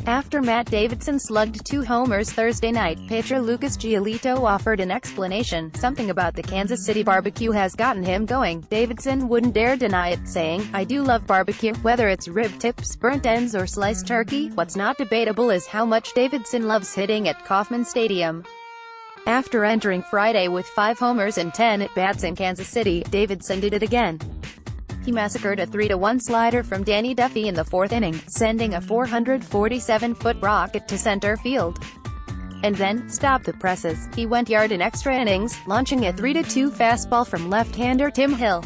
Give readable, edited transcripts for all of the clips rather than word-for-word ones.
After Matt Davidson slugged 2 homers Thursday night, pitcher Lucas Giolito offered an explanation. Something about the Kansas City barbecue has gotten him going. Davidson wouldn't dare deny it, saying, "I do love barbecue, whether it's rib tips, burnt ends or sliced turkey. What's not debatable is how much Davidson loves hitting at Kauffman Stadium." After entering Friday with 5 homers and 10 at-bats in Kansas City, Davidson did it again. He massacred a 3-1 slider from Danny Duffy in the 4th inning, sending a 447-foot rocket to center field. And then, stop the presses, he went yard in extra innings, launching a 3-2 fastball from left-hander Tim Hill.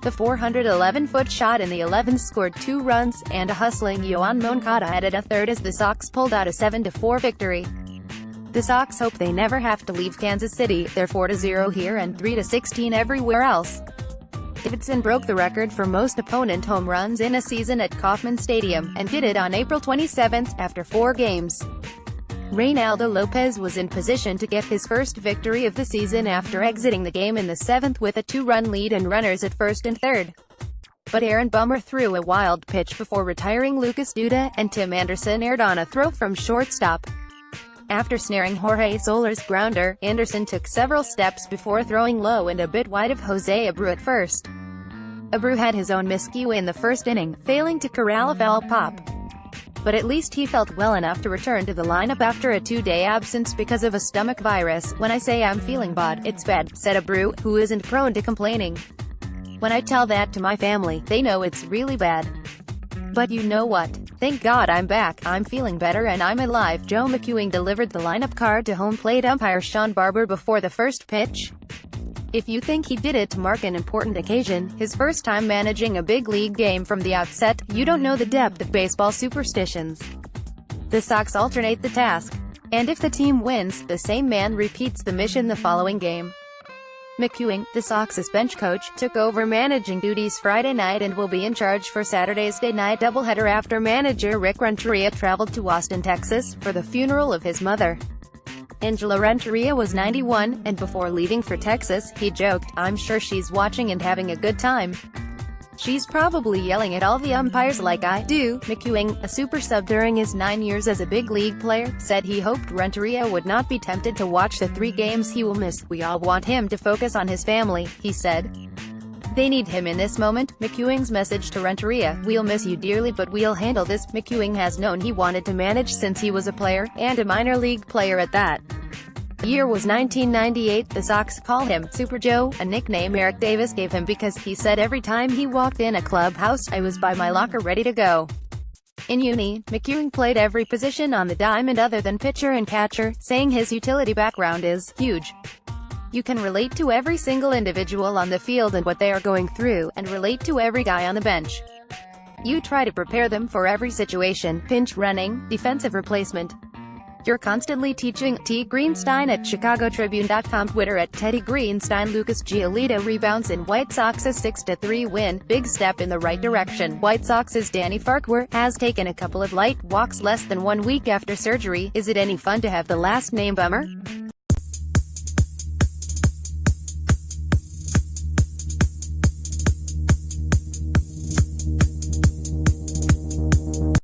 The 411-foot shot in the 11th scored 2 runs, and a hustling Yoan Moncada added a third as the Sox pulled out a 7-4 victory. The Sox hope they never have to leave Kansas City. They're 4-0 here and 3-16 everywhere else. Davidson broke the record for most opponent home runs in a season at Kauffman Stadium, and did it on April 27, after 4 games. Reynaldo Lopez was in position to get his first victory of the season after exiting the game in the 7th with a 2-run lead and runners at first and third. But Aaron Bummer threw a wild pitch before retiring Lucas Giolito, and Tim Anderson aired on a throw from shortstop. After snaring Jorge Soler's grounder, Anderson took several steps before throwing low and a bit wide of Jose Abreu at first. Abreu had his own miscue in the 1st inning, failing to corral a foul pop. But at least he felt well enough to return to the lineup after a 2-day absence because of a stomach virus. "When I say I'm feeling bad, it's bad," said Abreu, who isn't prone to complaining. "When I tell that to my family, they know it's really bad. But you know what? Thank God I'm back, I'm feeling better and I'm alive." Joe McEwing delivered the lineup card to home plate umpire Sean Barber before the first pitch. If you think he did it to mark an important occasion, his first time managing a big league game from the outset, you don't know the depth of baseball superstitions. The Sox alternate the task. And if the team wins, the same man repeats the mission the following game. McEwing, the Sox's bench coach, took over managing duties Friday night and will be in charge for Saturday's day-night doubleheader after manager Rick Renteria traveled to Austin, Texas, for the funeral of his mother. Angela Renteria was 91, and before leaving for Texas, he joked, "I'm sure she's watching and having a good time. She's probably yelling at all the umpires like I do." McEwing, a super sub during his 9 years as a big league player, said he hoped Renteria would not be tempted to watch the 3 games he will miss. "We all want him to focus on his family," he said. "They need him in this moment." McEwing's message to Renteria: "We'll miss you dearly but we'll handle this." McEwing has known he wanted to manage since he was a player, and a minor league player at that. The year was 1998. The Sox call him Super Joe, a nickname Eric Davis gave him because he said every time he walked in a clubhouse, "I was by my locker ready to go." In uni, McEwing played every position on the diamond other than pitcher and catcher, saying his utility background is huge. "You can relate to every single individual on the field and what they are going through, and relate to every guy on the bench. You try to prepare them for every situation, pinch running, defensive replacement. You're constantly teaching." T. Greenstein at ChicagoTribune.com. Twitter at Teddy Greenstein. Lucas Giolito rebounds in White Sox's 6-3 win. Big step in the right direction. White Sox's Danny Farquhar has taken a couple of light walks less than 1 week after surgery. Is it any fun to have the last name Bummer?